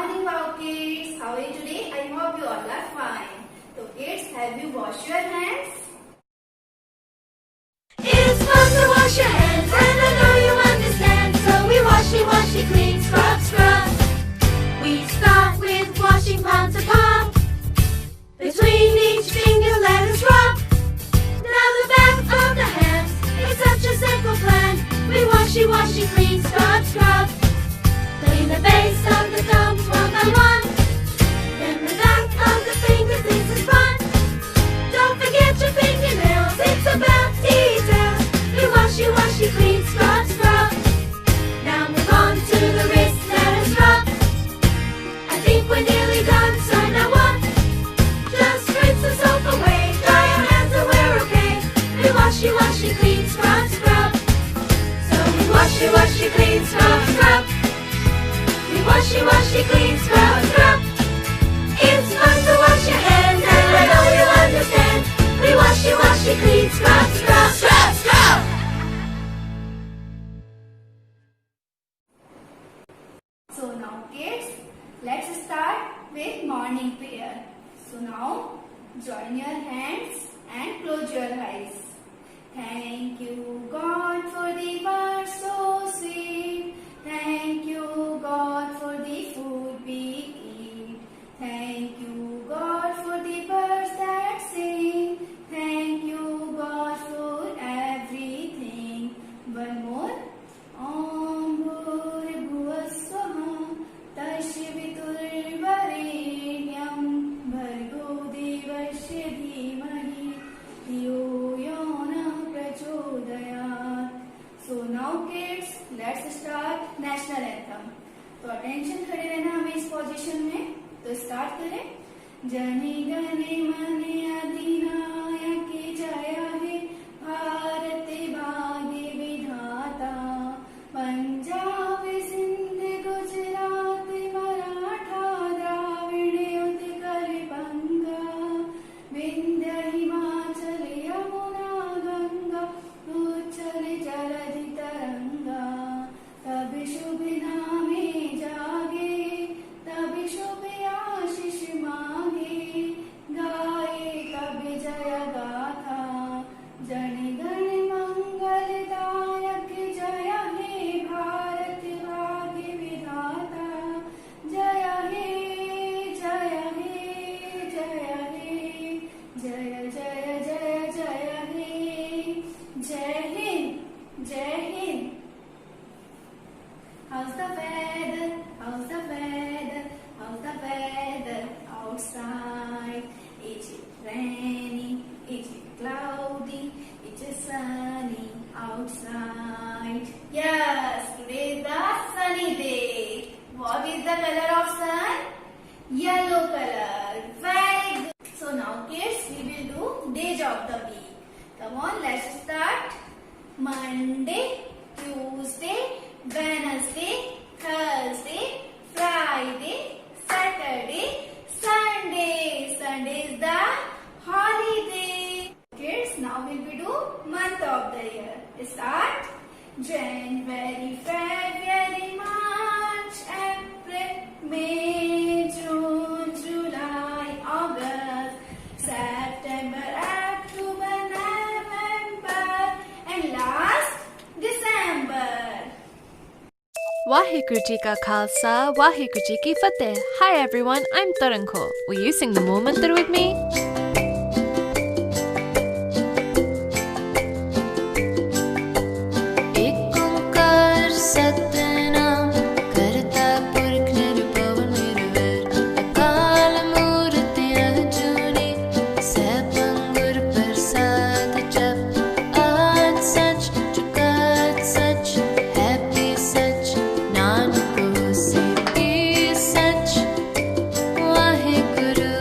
morning, wow kids. How are you today? I hope you all are fine. So kids, have you washed your hands? It's fun to wash your hands, and I know you understand. So we washy, clean, scrub, scrub. We start with washing palm to palm. Between each finger, let us rub. Now the back of the hands, it's such a simple plan. We washy, clean, scrub, scrub. Clean the base of the thumbs one by one. Then the back of the fingers, this is fun. Don't forget your fingernails, it's about details. We washy, clean, scrub, scrub. Now move on to the wrist, let us rub. I think we're nearly done, so now what? Just rinse the soap away, dry our hands and we're okay. We washy, clean, scrub, scrub. So we washy, clean, scrub, scrub. We washy, clean, scrub, scrub. It's fun to wash your hands, and I know you understand. We washy, clean, scrub, scrub, scrub, scrub. So now kids, let's start with morning prayer. So now join your hands and close your eyes. Thank you God for the birds so sweet. Thank you God for the food we eat. Thank you God for the birds that sing. Thank you God for everything. One more. Om Bhurbhuvah Swaha Tasviturvarenyam Bhargo Devasya Dhimahi Dhiyo Yona Prachodayat. So now kids, let's start national anthem. तो attention खड़े रहना हमें इस position में. तो start करें. जने गने मने अधिनायक जय हे भारत भाग्य विधाता. पंजाब सिंध गुजरात मराठा द्राविड़ उत्कल बंगा. विंध्य हिमाचल यमुना गंगा उच्चल जलधि तरंगा. तब शुभ नामे जागे, तब शुभ आशीष मांगे. गाए तब जय गाथा. जन गण मंगलदायक जय हे भारत भाग्य विधाता. जय हे जय हे जय हे जय जय जय जय हे. जय हिंद जय Hind. How's the weather? How's the weather? How's the weather outside? Is it rainy? Is it cloudy? Is it sunny outside? Yes, today is the sunny day. What is the color of sun? Yellow color. Very good. So now kids, we will do days of the week. Come on, let's start. Monday, Tuesday, Wednesday, Thursday, Friday, Saturday, Sunday. Sunday is the holiday. Kids, now we will do month of the year. Start. January, February, March, April, May, June, July, August, September, October, November, and last December. Waheguru Ji Ka Khalsa, Waheguru Ji Ki Fateh. Hi everyone, I'm Taranko. Will you sing the Mool Mantra with me? एक ओंकार सतनाम करता पुरख निरभव निर्वैर. अकाल मूर्त अजूनी सैभं गुर प्रसाद जप. आद सच जुगाद सच है भी सच. नानक होसी भी सच. Waheguru.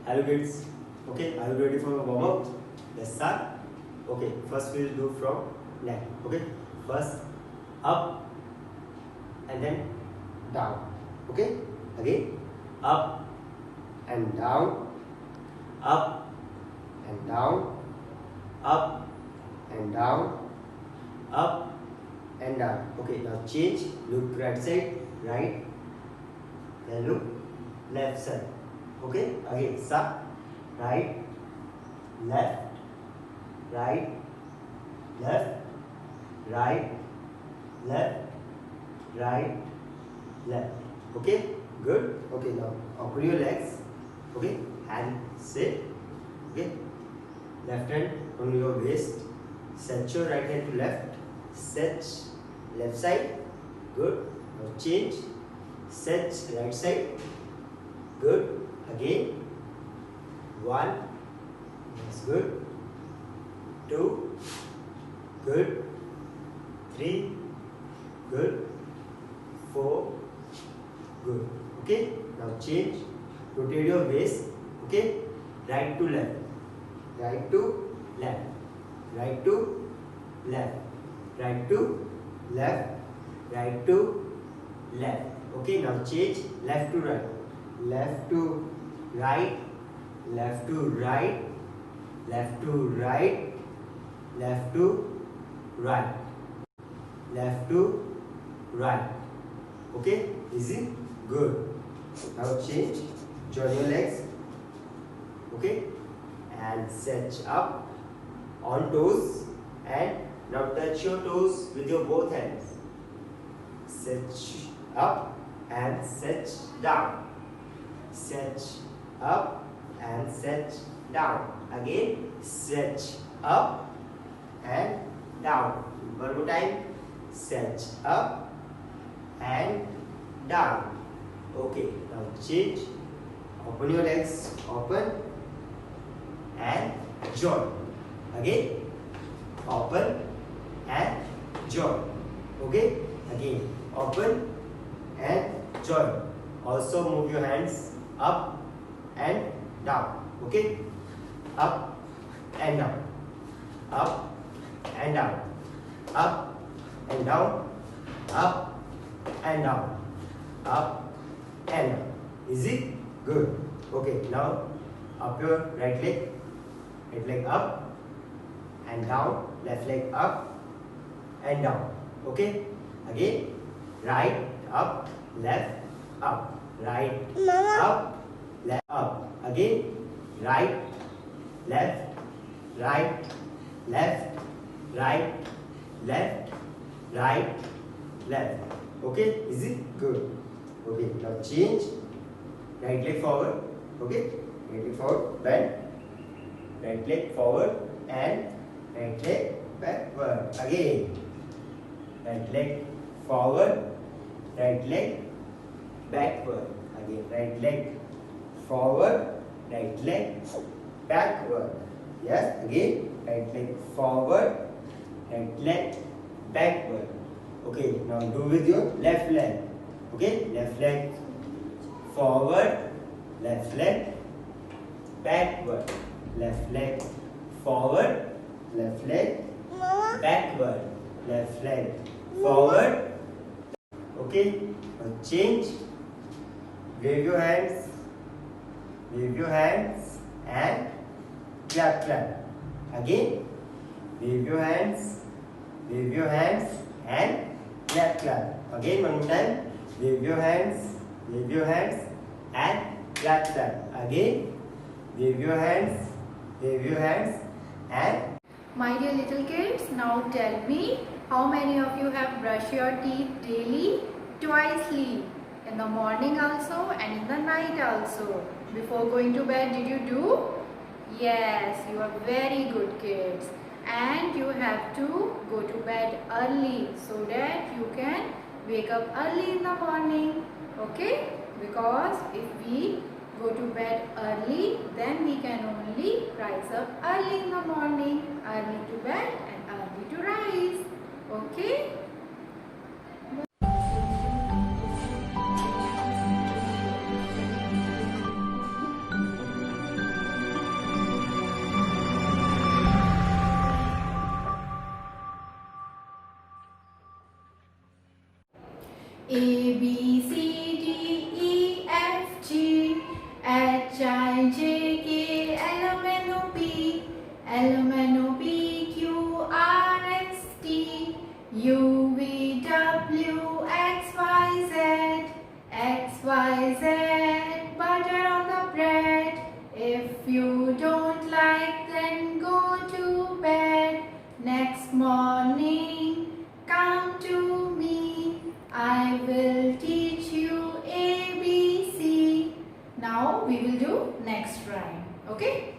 Hello kids. Okay, are you ready for a warm up? Let's start. Okay, first we'll do from left. Okay, first up and then down. Okay, again up and down, up and down, up and down, up and down. Okay, now change. Look right side, right. Then look left side. Okay, again start. Right, left, right, left, right, left, right, left. Okay, good. Okay, now open your legs. Okay, hand sit. Okay, left hand on your waist. Set your right hand to left. Set left side. Good. Now change. Set right side. Good. Again. 1. That's good. 2. Good. 3. Good. 4. Good. Okay. Now change. Rotate your waist. Okay. Right to left. Right to left. Right to left. Right to left. Right to left. Okay. Now change. Left to right. Left to right. Left to right. Left to right. Left to right. Left to right. Okay. Easy. Good. Now change. Join your legs. Okay. And set up on toes. And now touch your toes with your both hands. Set up and set down. Set up and set down. Again, set up and down. One more time. Set up and down. Okay, now change. Open your legs. Open and join. Again, open and join. Okay, again, open and join. Also move your hands up and down. Okay, up and down, up and down, up and down, up and down, up and down. Is it good? Okay, now up your right leg up and down, left leg up and down. Okay, again, right up, left up, right up, left up. Again, right, left, right, left, right, left, right, left. Okay, is it good? Okay, now change. Right leg forward. Okay, right leg forward, bend. Right leg forward and right leg backward. Again, right leg forward, right leg backward. Again, right leg forward, right leg backward. Yes, again, right leg forward, right leg backward. Okay, now do with your left leg. Okay, left leg forward, left leg backward, left leg forward, left leg backward, left leg forward. Okay, now change. Wave your hands. Wave your hands and clap, clap. Again, wave your hands and clap, clap. Again, one more time. Wave your hands and clap, clap. Again, wave your hands and. My dear little kids, now tell me, how many of you have brushed your teeth daily, twicely, in the morning also and in the night also? Before going to bed, did you do? Yes, you are very good kids. And you have to go to bed early so that you can wake up early in the morning. Okay? Because if we go to bed early, then we can only rise up early in the morning. Early to bed and early to rise. Okay? XYZ, butter on the bread. If you don't like, then go to bed. Next morning, come to me. I will teach you ABC. Now we will do next rhyme. Okay?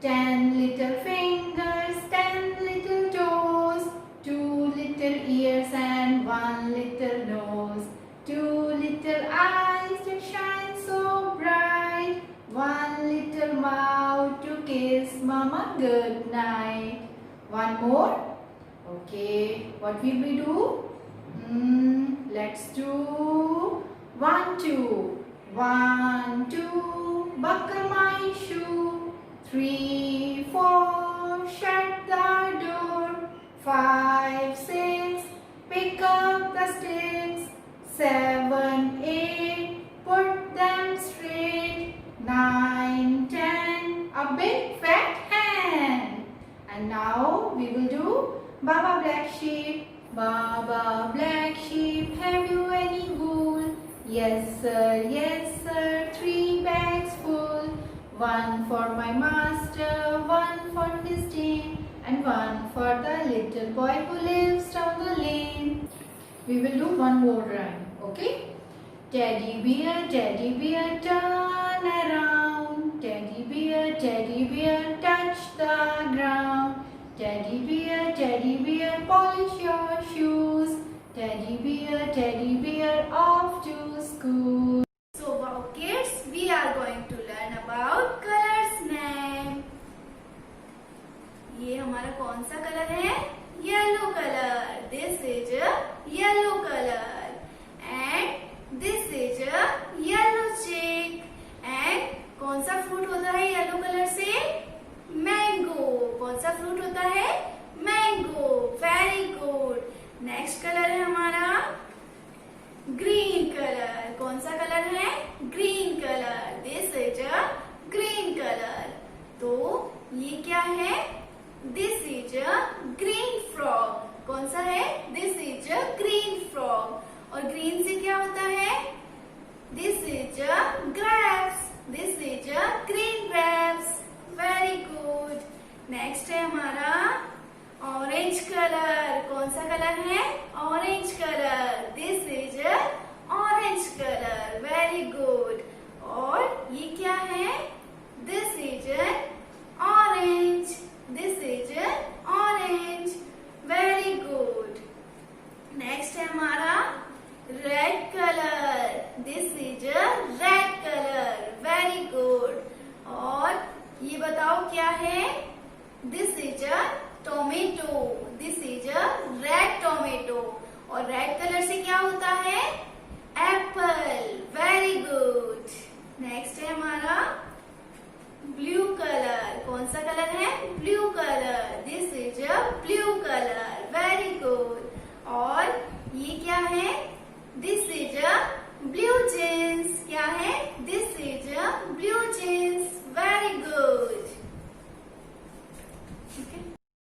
10 little fingers, 10 little toes, 2 little ears and 1 little nose, 2 little eyes that shine so bright, 1 little mouth to kiss mama good night. One more. Okay, what will we do? Let's do 1, 2. 1, 2, buckle my shoe. 3, 4, shut the door. 5, 6, pick up the sticks. 7, 8, put them straight. 9, 10, a big fat hen. And now we will do Baba Black Sheep. Baba Black Sheep, have you any wool? Yes sir, 3 bags full. 1 for my master, 1 for his team, and 1 for the little boy who lives down the lane. We will do one more rhyme, okay? Teddy bear, turn around. Teddy bear, touch the ground. Teddy bear, polish your shoes. Teddy bear, off to school. So wow kids, we are going to learn about colors name. ये हमारा कौन सा colour है? Yellow colour. This is a yellow color. And this is a yellow chick. And कौन सा fruit होता है yellow colour से? मैंगो. कौन सा फ्रूट होता है? Mango. Very good. Next colour है हमारा ग्रीन कलर. कौन सा कलर है? Green colour. This is a green colour. तो ये क्या है? This is a green frog. कौन सा है? This is a green frog. और ग्रीन से क्या होता है? This is a grapes. This is a green grapes. Very good. Next है हमारा ऑरेंज कलर. कौन सा कलर है? Orange colour. This is a orange colour. Very good. और ये क्या है? This is an orange. This is an orange. Very good. Next है हमारा red colour. This is a red colour. Very good. और ये बताओ क्या है? This is a tomato. This is a red tomato. और रेड कलर से क्या होता है? एप्पल. Very good. नेक्स्ट है हमारा ब्लू कलर. कौन सा कलर है? Blue colour. This is a blue colour. Very good. और ये क्या है? This is a blue jeans. क्या है? This is a blue jeans. Very good.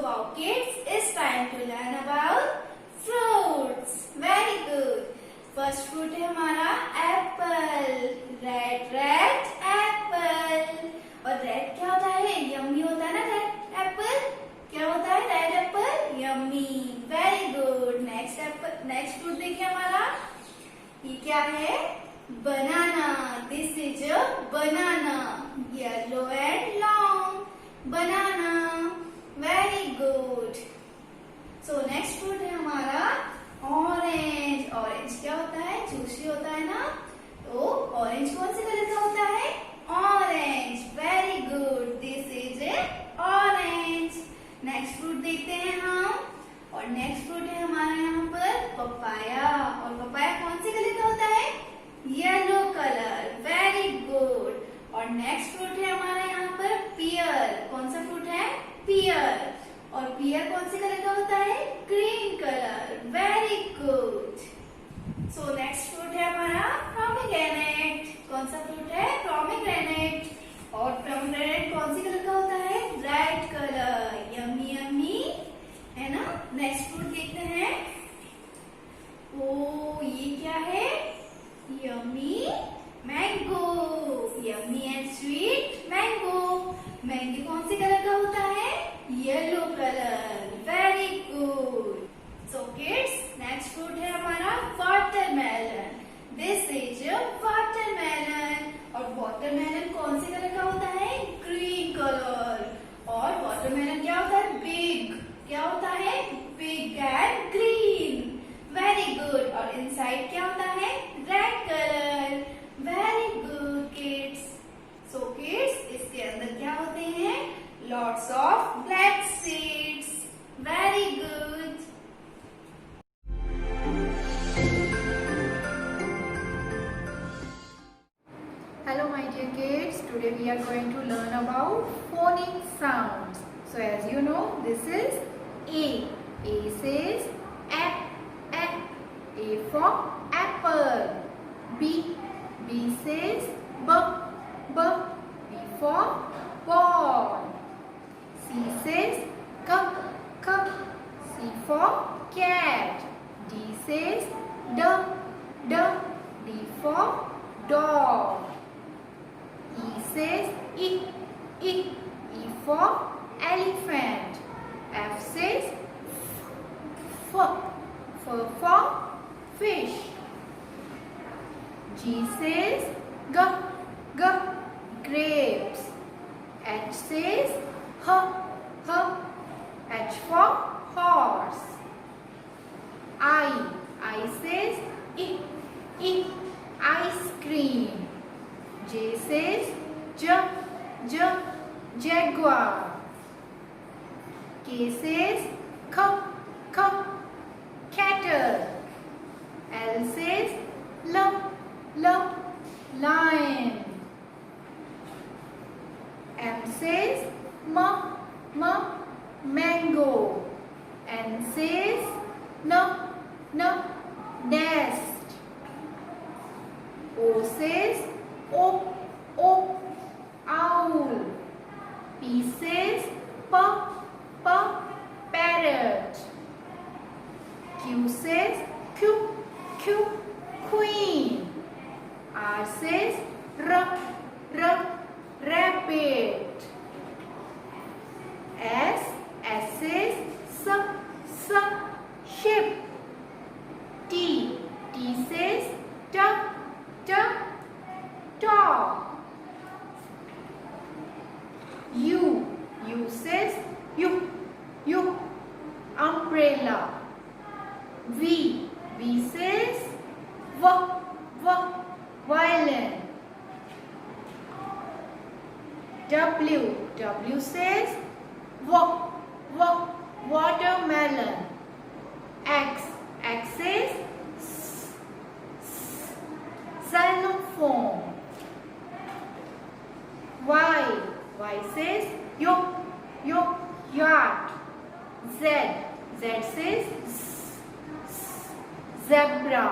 Wow kids, it's time to learn about fruits. Very good. First fruit है हमारा Apple. Red Apple. और red क्या होता है? यम्मी होता है ना रेड एप्पल. क्या होता है red apple? Yummy. Very good. Next fruit देखिए हमारा. ये क्या है? Banana. This is a banana. Yellow and long. Banana. Very good. So next fruit है हमारा ऑरेंज. ऑरेंज क्या होता है? जूसी होता है ना. तो ऑरेंज कौन से कलर का होता है? Orange. Very good. This is a orange. Next fruit देखते हैं हम. और नेक्स्ट फ्रूट है हमारा यहाँ पर पपाया. और पपाया कौन से कलर का होता है? Yellow colour. Very good. और नेक्स्ट फ्रूट है हमारा यहाँ पर पियर. कौन सा फ्रूट है? पियर. और पियर कौन से कलर का होता है? Green colour. Very good. So next fruit है हमारा प्रोमिग्रेनेट. कौन सा फ्रूट है? प्रोमिग्रेनेट. और प्रोमिग्रेनेट कौन से कलर का होता है? Red colour. यम्मी यम्मी है ना. नेक्स्ट फ्रूट देखते हैं. ओ ये क्या है? Yummy mango, yummy and sweet mango. Mango कौन से कलर का होता है? Yellow colour. Very good. So kids, next fruit है हमारा वाटरमेलन। This is watermelon. और वाटरमेलन कौन से कलर का होता है? Green colour. और वाटरमेलन क्या होता है? बिग। क्या होता है? Big and green. Very good. और इनसाइड क्या होता है? Red colour. Very good kids. So kids, इसके अंदर क्या होते हैं? Lots of black seeds. Very good. Hello my dear kids, today we are going to learn about phonic sounds. So as you know, this is A. A says A, A. A for apple. B. B says B, B. B for ball. C says K, K. C for cat. D says D, D. D for dog. E says E, E. E for elephant. F says F, F for fish. G says G, G. Grapes. H says H, H. H for horse. I says I, I. Ice cream. J says J, J. Jaguar. K says K, K. Cattle. L says L, L. Lion. M says M, M. Mango. N says N, N. Nest. O says O, O. Owl. P says P, P. Parrot. Q says Q, Q. Queen. R says R, R. Rabbit. S says S, ship. T says T, dog. U says U, umbrella. V says V, violin. W says watermelon. X says xylophone. Y says yacht. Z says zebra.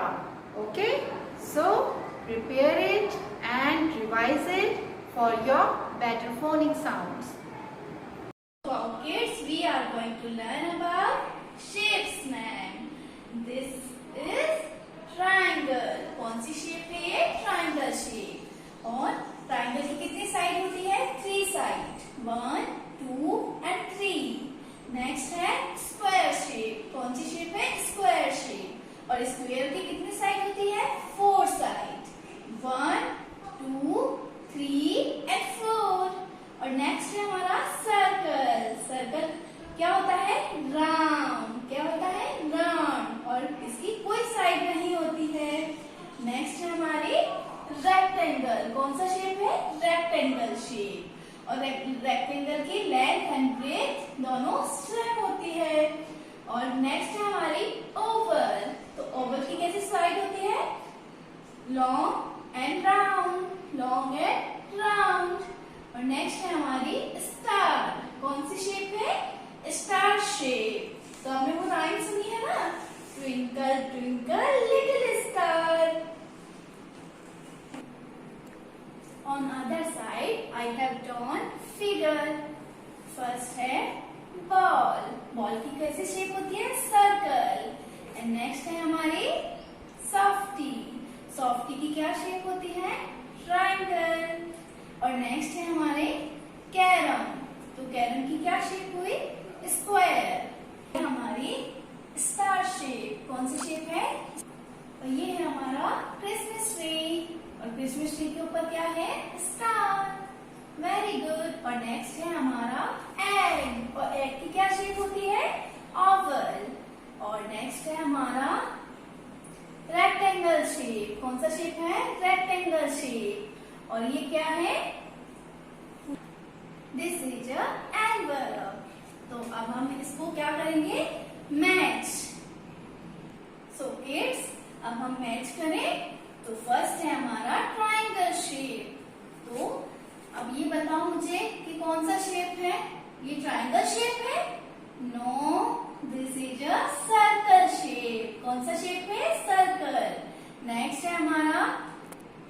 Okay, so prepare it and revise it for your better phonic sounds. So kids, we are going to learn about shapes name. This is triangle. कौन सी shape है ये? Triangle shape. और triangle की कितनी side होती है? 3 side. 1, 2 and 3। Next है square shape. कौन सी शेप है? Square shape. और स्क्वायर की कितनी साइड होती है? 4 साइड। 1, 2, 3 and 4। और नेक्स्ट है हमारा सर्कल। सर्कल क्या होता है? राउंड। क्या होता है? राउंड। और इसकी कोई साइड नहीं होती है। नेक्स्ट है हमारी रेक्टेंगल। कौन सा शेप है? Rectangle shape. और रेक्टेंगल की लेंथ एंड ब्रेथ दोनों सेम होती है। और नेक्स्ट है हमारी ओवल। तो ओवल की कैसी साइड होती है? Long and round. Long and round. और नेक्स्ट है हमारी स्टार। कौन सी शेप है? Star shape. तो हमने वो राइम सुनी है ना? Twinkle twinkle little star. On other side, I have drawn figure. First है ball. Ball की कैसी शेप होती है? सर्कल। एंड नेक्स्ट है हमारी सॉफ्टी। सॉफ्टी की क्या शेप होती है? ट्रायंगल। और नेक्स्ट है हमारे कैरम। तो कैरम की क्या शेप हुई? स्क्वायर। हमारी स्टार शेप। कौन सी शेप है? और ये है हमारा क्रिसमस ट्री। और क्रिसमस ट्री के ऊपर क्या है? स्टार। Very good. और नेक्स्ट है हमारा एग। और एग की क्या शेप होती है? ओवल। और नेक्स्ट है हमारा रेक्टेंगल शेप। कौन सा शेप है? Rectangle shape. और ये क्या है? This is a envelope. तो अब हम इसको क्या करेंगे? मैच। सो किड्स, अब हम मैच करें। तो फर्स्ट है हमारा ट्रायंगल शेप। तो अब ये बताओ मुझे कि कौन सा शेप है? ये ट्रायंगल शेप है? No, this is a circle shape. कौन सा शेप है? सर्कल। नेक्स्ट है हमारा,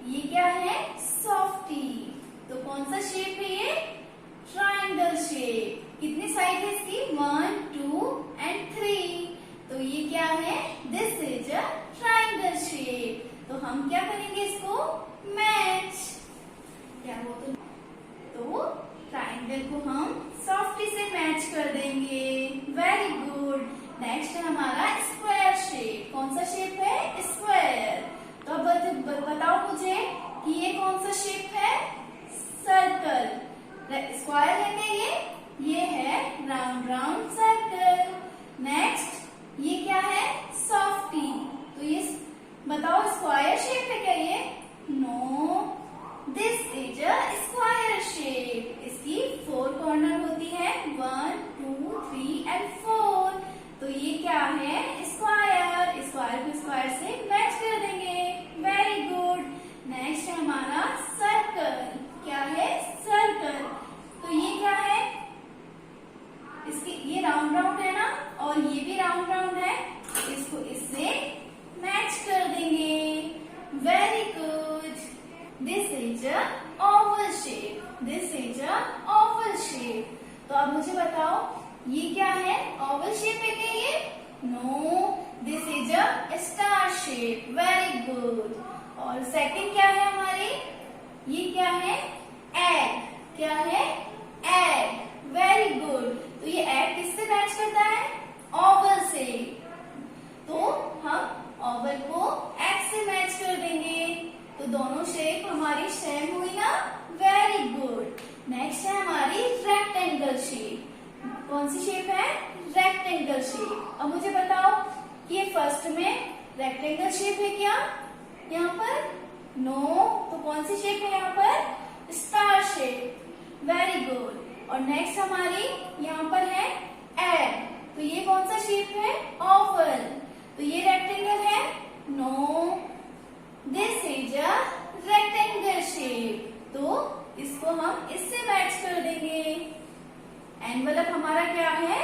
ये क्या है? सॉफ्टी। तो कौन सा शेप है ये? Triangle shape. कितनी साइड है इसकी? 1, 2 and 3। तो ये क्या है? This is a triangle shape. तो हम क्या करेंगे इसको? मैच। क्या वो? तो ट्रायंगल को हम सॉफ्टी से मैच कर देंगे। Very good. नेक्स्ट है हमारा स्क्वायर शेप। कौन सा शेप है? स्क्वायर। तो अब बताओ मुझे कि ये कौन सा शेप है? सर्कल। स्क्वायर है क्या ये? ये है राउंड राउंड सर्कल। नेक्स्ट ये क्या है? सॉफ्टी। तो ये बताओ स्क्वायर शेप है क्या ये? No, this is a square shape. इसकी 4 कॉर्नर होती है, 1, 2, 3 and 4। तो ये क्या है? स्क्वायर। स्क्वायर को स्क्वायर से मैच कर देंगे। Very good. नेक्स्ट है हमारा सर्कल। क्या है? सर्कल। तो ये क्या है? इसके ये राउंड राउंड है ना, और ये भी राउंड राउंड है। इसको इससे मैच कर देंगे। Very good. This is a Oval shape. This is a Oval shape. तो अब मुझे बताओ ये क्या है? ओवल शेप है क्या ये? No, this is a star shape. Very good. और सेकंड क्या है हमारी? ये क्या है? एग। क्या है? एग। Very good. तो ये एग किससे मैच करता है? ओवल से। तो हम ओवल को एग से मैच कर देंगे। तो दोनों शेप हमारी सेम हुई ना? Very good. नेक्स्ट है हमारी रेक्टेंगल शेप। कौन सी शेप है? Rectangle shape. अब मुझे बताओ कि ये फर्स्ट में रेक्टेंगल शेप है क्या यहाँ पर? नो। तो कौन सी शेप है यहाँ पर? Star shape. Very good. और नेक्स्ट हमारी यहाँ पर है एग। तो ये कौन सा शेप है? ओवल। तो ये रेक्टेंगल है? No, this is a rectangle shape. तो इसको हम इससे मैच कर देंगे। एनवेलप हमारा क्या है?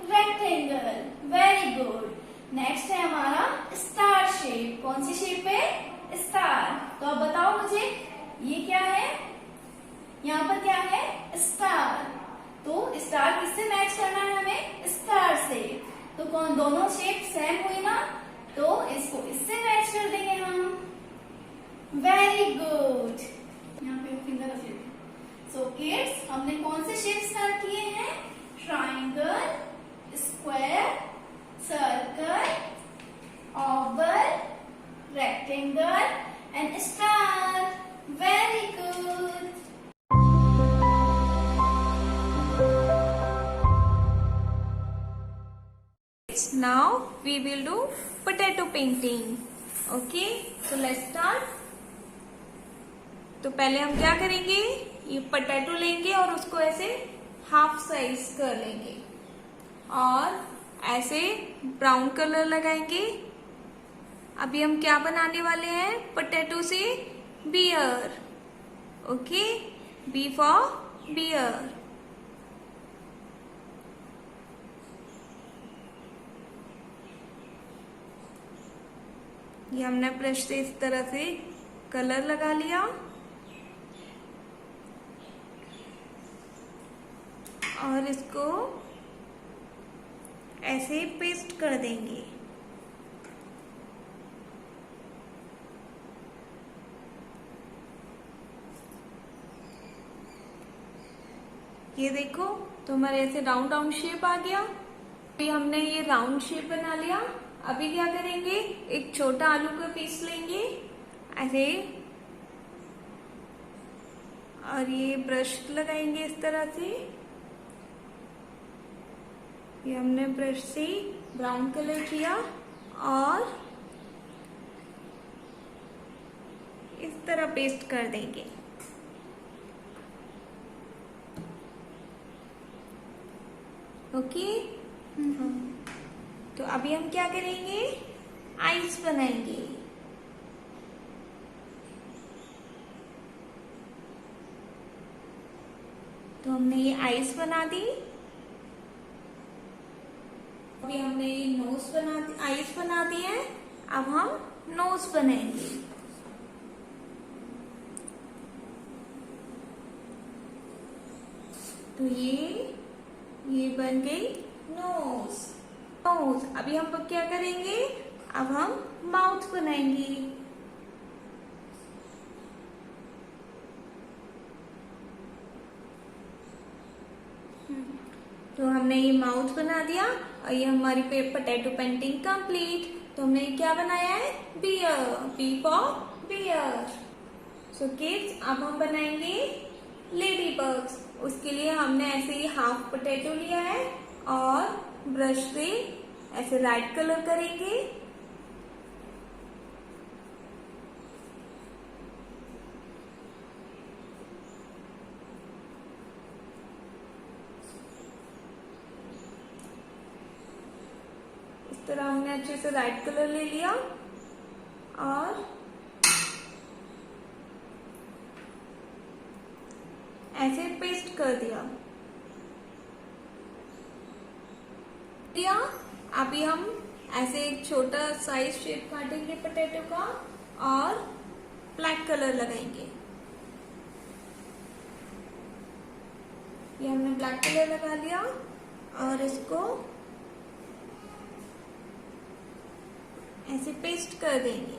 रेक्टेंगल। Very good. नेक्स्ट है हमारा स्टार शेप। कौन सी शेप है? स्टार। तो अब बताओ मुझे ये क्या है? यहाँ पर क्या है? स्टार। तो स्टार किससे मैच करना है हमें? स्टार से। तो कौन? दोनों शेप सेम हुई ना, तो इसको इससे मैच कर देंगे हम। Very good. यहाँ पे फिंगर रख लेते हैं। सो किड्स, हमने कौन से शेप स्टार्ट किए हैं? Triangle, square, circle, Oval, rectangle and star. Very good. Now we will do potato painting. Okay, so let's start. तो पहले हम क्या करेंगे? ये पोटैटो लेंगे और उसको ऐसे हाफ साइज कर लेंगे और ऐसे ब्राउन कलर लगाएंगे। अभी हम क्या बनाने वाले हैं? पोटैटो से bear. Okay, B for bear. ये हमने ब्रश से इस तरह से कलर लगा लिया और इसको ऐसे पेस्ट कर देंगे। ये देखो, तो हमारे ऐसे राउंड राउंड शेप आ गया। अभी हमने ये राउंड शेप बना लिया। अभी क्या करेंगे, एक छोटा आलू का पीस लेंगे ऐसे, और ये ब्रश लगाएंगे इस तरह से। ये हमने ब्रश से ब्राउन कलर किया और इस तरह पेस्ट कर देंगे। ओके, तो अभी हम क्या करेंगे, आइस बनाएंगे। तो हमने ये आइस बना दी। अभी हमने ये नोज बना दी, आइस बना दी है। अब हम नोज बनाएंगे। तो ये बन गई नोज। नोज, अभी हम क्या करेंगे, अब हम माउथ बनाएंगे। तो हमने ये माउथ बना दिया और ये हमारी पोटैटो पेंटिंग कंप्लीट। तो हमने क्या बनाया है, bear, B for bear. So kids, अब हम बनाएंगे लेडी बर्ड्स। उसके लिए हमने ऐसे ही हाफ पोटैटो लिया है और ब्रश से ऐसे लाइट कलर करेंगे। इस तरह हमने अच्छे से लाइट कलर ले लिया और ऐसे पेस्ट कर दिया। अभी हम ऐसे एक छोटा साइज शेप काटेंगे पोटैटो का और ब्लैक कलर लगाएंगे। ये हमने ब्लैक कलर लगा लिया और इसको ऐसे पेस्ट कर देंगे।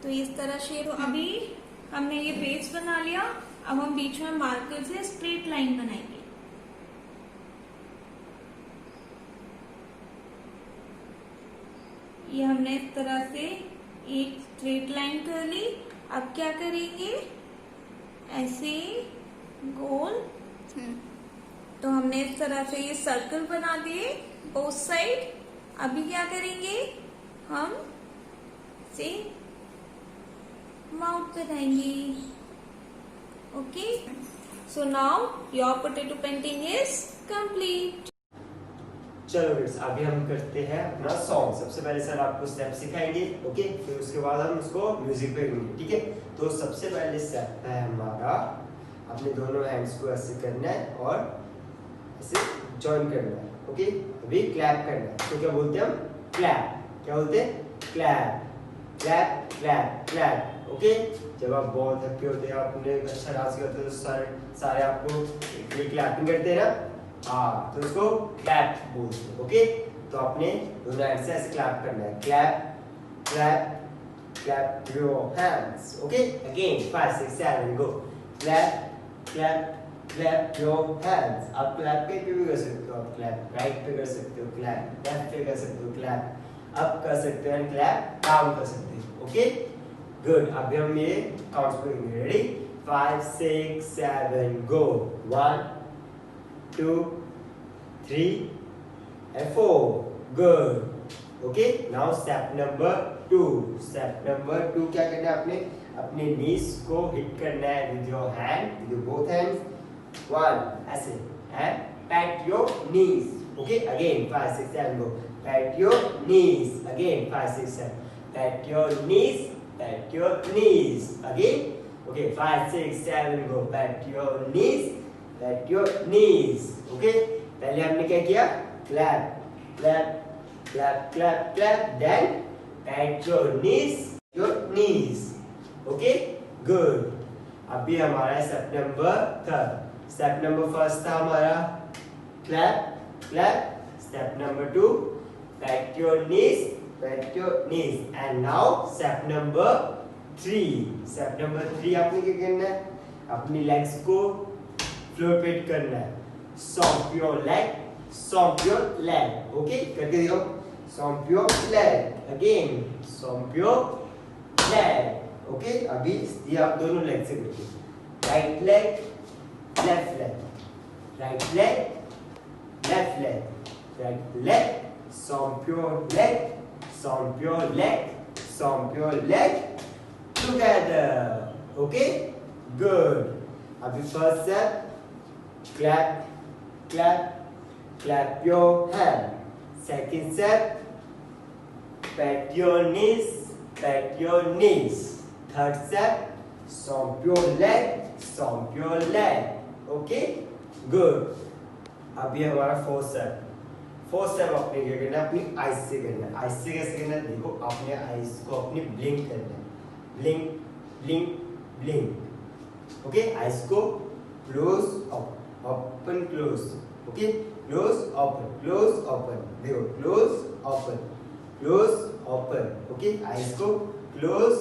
तो इस तरह शेप। अभी हमने ये बेस बना लिया। अब हम बीच में मार्कर से स्ट्रेट लाइन बनाएंगे। ये हमने इस तरह से एक स्ट्रेट लाइन कर ली। अब क्या करेंगे, ऐसे गोल। तो हमने इस तरह से ये सर्कल बना दिए बोथ साइड। अभी क्या करेंगे, हम से माउथ बनाएंगे। Okay, so now your potato painting is complete. चलो बेट्स, अभी हम करते हैं अपना सॉन्ग। सबसे पहले सर आपको स्टेप सिखाएंगे, ओके, फिर उसके बाद हम उसको म्यूजिक पे करेंगे, ठीक है। तो सबसे पहले स्टेप है हमारा, अपने दोनों हैंड्स को ऐसे करना है और ऐसे जॉइन करना है, ओके। अभी क्लैप करना है। तो क्या बोलते हैं हम, क्लैप। क्या बोलते हैं, clap clap clap clap, okay. जब आप बहुत हैप्पी होते हैं, आपने अच्छा डांस करते हो, तो सारे आपको ये क्लैपिंग करते हैं ना, हाँ, तो उसको क्लैप बोलते हैं, ओके। तो आपने दोनों हैंड से ऐसे क्लैप करना है, clap clap clap your hands, okay. Again 5 6 7 go, clap clap clap your hands. आप क्लैप पे भी कर सकते हो, आप क्लैप राइट पे कर सकते हो, क्लैप लेफ्ट पे कर सकते हो, क्लैप अप कर सकते हो एंड क्लैप डाउन कर सकते हो, ओके। गुड, अभी हम ये काउंट्स करेंगे। Ready, 5 6 7 go, 1 2 3 and 4, good, okay। now step number 2, step number 2 क्या करना है, आपने अपने नीज को हिट करना है with your hand, with your both hands, 1 ऐसे, and pat your knees, okay। again 5 6 7 go, pat your knees, again 5 6 7, pat your knees, pat your knees, again, okay, 5 6 7 go, pat your knees, pat your knees, okay। पहले हमने क्या किया, clap clap clap clap clap, then pat your knees, okay, good। अभी हमारा step number 3, step number 1 था हमारा clap clap, step number 2 pat your knees, and now step number 3 step number 3 आपने क्या करना है, अपनी लेग्स को फ्लोटेट करना है. Stomp your leg, stomp your leg. Okay, करके देखो. Stomp your leg. Again, stomp your leg. Okay, अभी ये आप दोनों लेग से करिए. Right leg, left leg, right leg, left leg, right leg, stomp your leg, stomp your leg, stomp your leg together. Okay, good. अभी first step, clap, clap, clap your hand. Second step, pat your knees, pat your knees. Third step, stomp your leg, stomp your leg. Okay, good. अभी हमारा fourth step. Fourth step आपने क्या करना है, अपनी eyes से करना है. आईज से कैसे करना है, देखो आपने आईज को अपनी ब्लिंक करना है. Blink, blink, blink. Okay, eyes को close, open, close. Okay, close, open, close, open. देखो, close, open, close, open. Okay, eyes को क्लोज,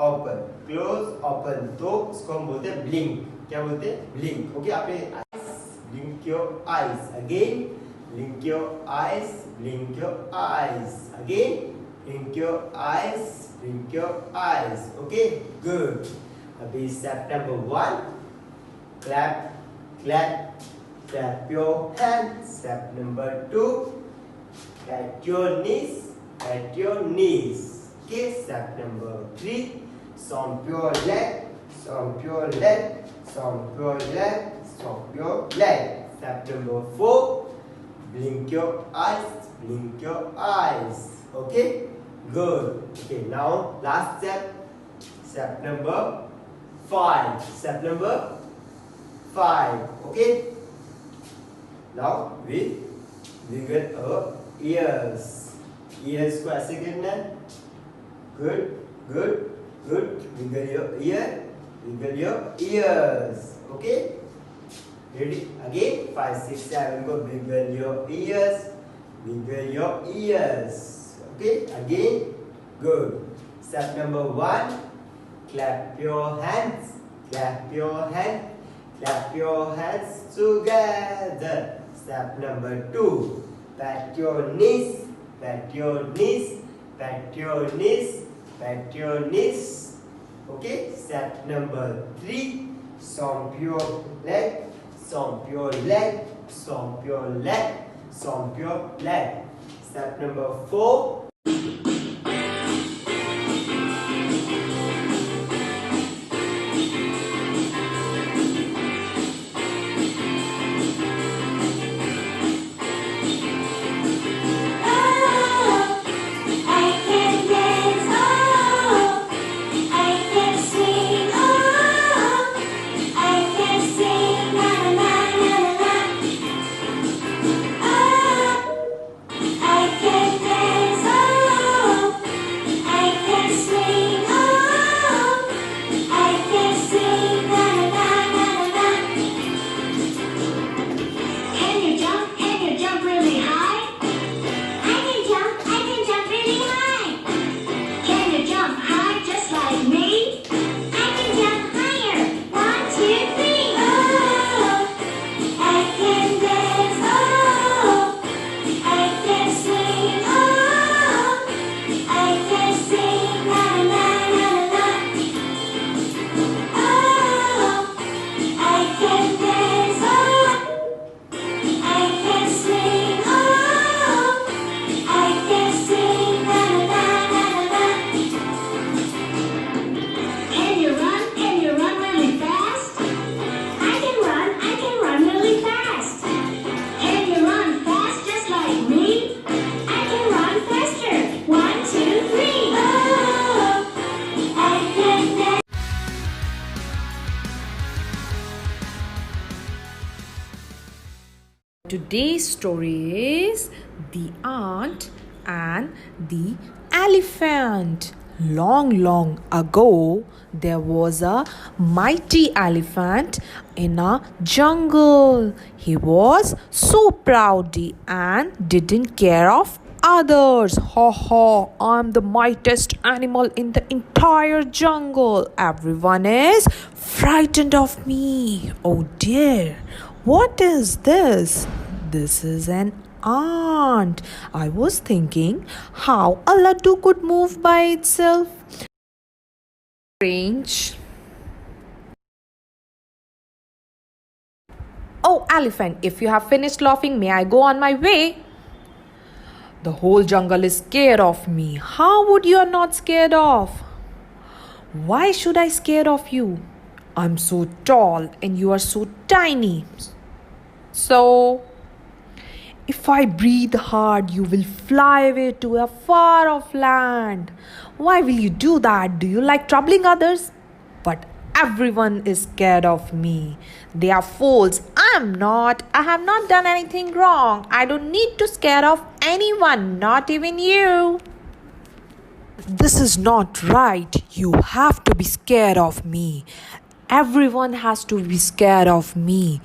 ओपन, क्लोज, ओपन. तो इसको हम बोलते हैं ब्लिंक. क्या बोलते हैं, ब्लिंक. ओके, आपने blink your eyes. Again, blink your eyes, blink your eyes. Again, blink your eyes, blink your eyes. Okay, good. Abhi step number 1, clap, clap, clap your hands. Step number 2, pat your knees, pat your knees. Okay, step number 3, stomp your leg, stomp your leg, stomp your leg, stomp your leg. Step number 4, blink your eyes, blink your eyes. Okay, good. Okay, now last step, step number 5. Step number 5. Okay, now we wiggle our ears. Ears को ऐसे करना है. Good, good, good. Wiggle your ear, wiggle your ears. Okay, ready? Again, 5, 6, 7. Go wiggle your ears, wiggle your ears. Okay, again, good. Step number 1, clap your hands, clap your hand, clap your hands together. Step number 2, pat your knees, pat your knees, pat your knees, pat your knees. Okay, step number 3, stomp your leg, stomp your leg, stomp your leg, stomp your leg. Step number 4, Today's story is The Ant and the Elephant. Long ago, there was a mighty elephant in a jungle. He was so proud and didn't care of others. Ha ha, I'm the mightiest animal in the entire jungle. Everyone is frightened of me. Oh dear, what is this? This is an ant. I was thinking how a laddu could move by itself. Strange. Oh, elephant, if you have finished laughing, may I go on my way? The whole jungle is scared of me. How would you not scared of? Why should I scared of you? I'm so tall and you are so tiny. So, if I breathe hard, you will fly away to a far off land. Why will you do that? Do you like troubling others? But everyone is scared of me. They are fools. I'm not. I have not done anything wrong. I don't need to scare of anyone, not even you. This is not right. You have to be scared of me. Everyone has to be scared of me.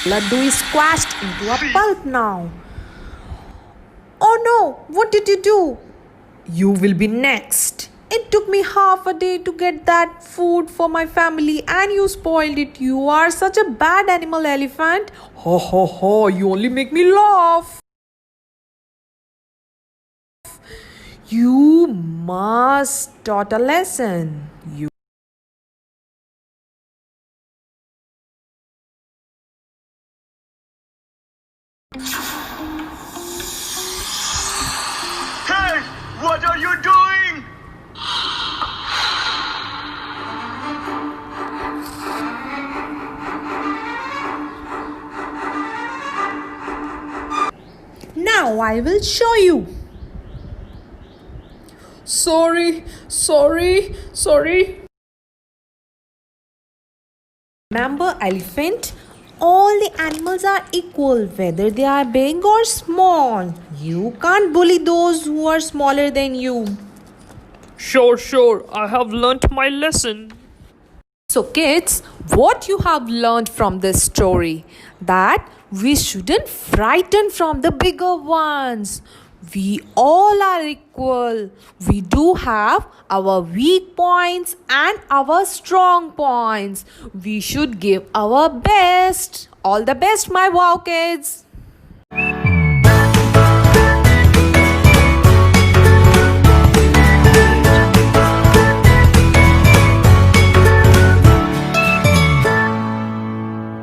Laddu is squashed into a pulp now. Oh no, what did you do? You will be next. It took me half a day to get that food for my family and you spoiled it. You are such a bad animal, elephant. Ha ha ha, you only make me laugh. You must taught a lesson. You Hey! What are you doing? Now I will show you. Sorry. Remember, elephant? All the animals are equal, whether they are big or small. You can't bully those who are smaller than you. Sure, I have learnt my lesson. So, kids, what you have learned from this story? That we shouldn't frighten from the bigger ones. We all are equal. We do have our weak points and our strong points. We should give our best. All the best, my wow kids.